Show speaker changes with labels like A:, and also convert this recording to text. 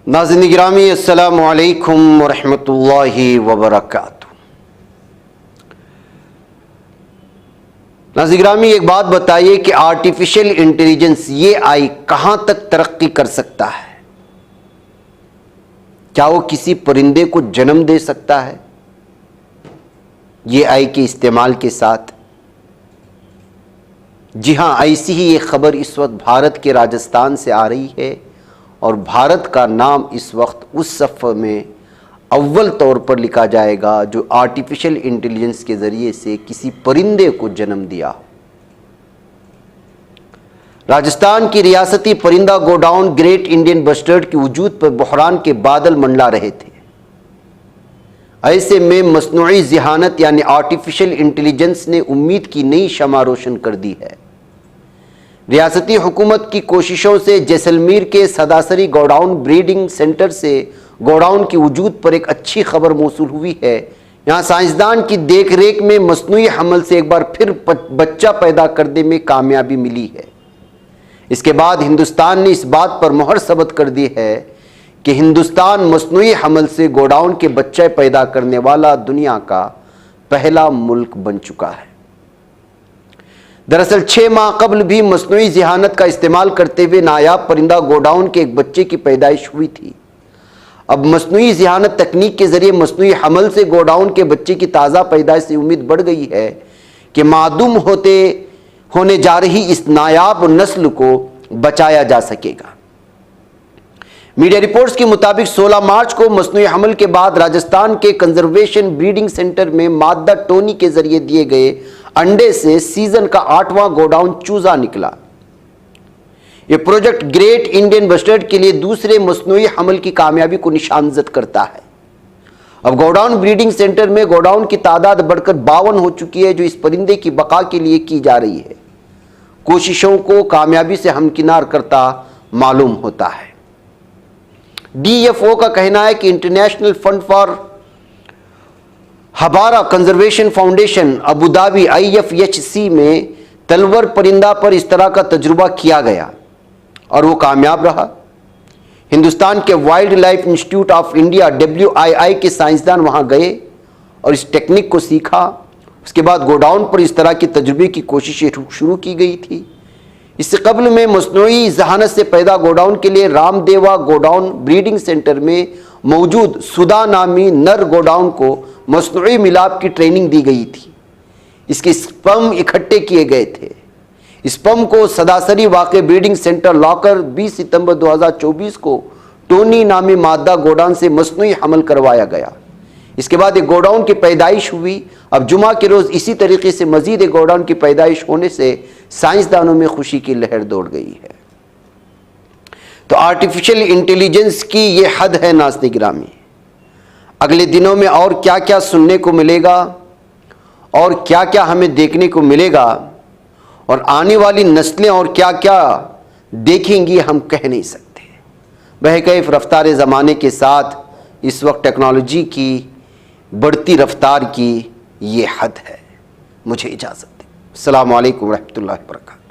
A: ناظرین گرامی السلام علیکم ورحمۃ اللہ وبرکاتہ۔ ناظرین گرامی ایک بات بتائیے کہ آرٹیفیشل انٹیلیجنس یہ آئی کہاں تک ترقی کر سکتا ہے؟ کیا وہ کسی پرندے کو جنم دے سکتا ہے یہ آئی کے استعمال کے ساتھ؟ جی ہاں، ایسی ہی ایک خبر اس وقت بھارت کے راجستھان سے آ رہی ہے، اور بھارت کا نام اس وقت اس صف میں اول طور پر لکھا جائے گا جو آرٹیفیشل انٹیلیجنس کے ذریعے سے کسی پرندے کو جنم دیا۔ راجستھان کی ریاستی پرندہ گوڈاؤن گریٹ انڈین بسٹرڈ کی وجود پر بحران کے بادل منڈلا رہے تھے۔ ایسے میں مصنوعی ذہانت یعنی آرٹیفیشل انٹیلیجنس نے امید کی نئی شمع روشن کر دی ہے۔ ریاستی حکومت کی کوششوں سے جیسلمیر کے سداسری گوڈاؤن بریڈنگ سینٹر سے گوڈاؤن کی وجود پر ایک اچھی خبر موصول ہوئی ہے۔ یہاں سائنسدان کی دیکھ ریکھ میں مصنوعی حمل سے ایک بار پھر بچہ پیدا کرنے میں کامیابی ملی ہے۔ اس کے بعد ہندوستان نے اس بات پر مہر ثبت کر دی ہے کہ ہندوستان مصنوعی حمل سے گوڈاؤن کے بچے پیدا کرنے والا دنیا کا پہلا ملک بن چکا ہے۔ دراصل 6 ماہ قبل بھی مصنوعی ذہانت کا استعمال کرتے ہوئے نایاب پرندہ گوڈاؤن کے ایک بچے کی پیدائش ہوئی تھی۔ اب مصنوعی ذہانت تکنیک کے ذریعے مصنوعی حمل سے گوڈاؤن کے بچے کی تازہ پیدائش سے امید بڑھ گئی ہے کہ معدوم ہونے جا رہی اس نایاب نسل کو بچایا جا سکے گا۔ میڈیا رپورٹس کے مطابق 16 مارچ کو مصنوعی حمل کے بعد راجستھان کے کنزرویشن بریڈنگ سینٹر میں مادہ ٹونی کے ذریعے دیے گئے انڈے سے سیزن کا 8واں گوڈاؤن چوزا نکلا۔ یہ پروجیکٹ گریٹ انڈین بسٹرڈ کے لیے دوسرے مصنوعی حمل کی کامیابی کو نشاندہی کرتا ہے۔ اب گوڈاؤن بریڈنگ سینٹر میں گوڈاؤن کی تعداد بڑھ کر 52 ہو چکی ہے، جو اس پرندے کی بقا کے لیے کی جا رہی ہے کوششوں کو کامیابی سے ہمکنار کرتا معلوم ہوتا ہے۔ ڈی ایف او کا کہنا ہے کہ international fund for houbara conservation foundation Abu Dhabi IFHC میں تلور پرندہ پر اس طرح کا تجربہ کیا گیا اور وہ کامیاب رہا۔ ہندوستان کے wildlife institute of India WII کے سائنسدان وہاں گئے اور اس ٹیکنیک کو سیکھا۔ اس کے بعد گوڈاؤن پر اس طرح کی تجربے کی کوششیں شروع کی گئی تھی۔ اس سے قبل میں مصنوعی ذہانت سے پیدا گوڈاؤن کے لیے رام دیوا گوڈاؤن بریڈنگ سینٹر میں موجود سدا نامی نر گوڈاؤن کو مصنوعی ملاپ کی ٹریننگ دی گئی تھی۔ اس کے سپرم اکٹھے کیے گئے تھے۔ سپرم کو سداسری واقع بریڈنگ سینٹر لا کر 20 ستمبر 2024 کو ٹونی نامی مادہ گوڈاؤن سے مصنوعی حمل کروایا گیا۔ اس کے بعد ایک گوڈاؤن کی پیدائش ہوئی۔ اب جمعہ کے روز اسی طریقے سے مزید ایک گوڈاؤن کی پیدائش ہونے سے سائنسدانوں میں خوشی کی لہر دوڑ گئی ہے۔ تو آرٹیفیشل انٹیلیجنس کی یہ حد ہے ناظرین گرامی۔ اگلے دنوں میں اور کیا کیا سننے کو ملے گا اور کیا کیا ہمیں دیکھنے کو ملے گا اور آنے والی نسلیں اور کیا کیا دیکھیں گی ہم کہہ نہیں سکتے۔ بہکیف رفتار زمانے کے ساتھ اس وقت ٹیکنالوجی کی بڑھتی رفتار کی یہ حد ہے۔ مجھے اجازت دیں۔ السلام علیکم ورحمۃ اللہ وبرکاتہ۔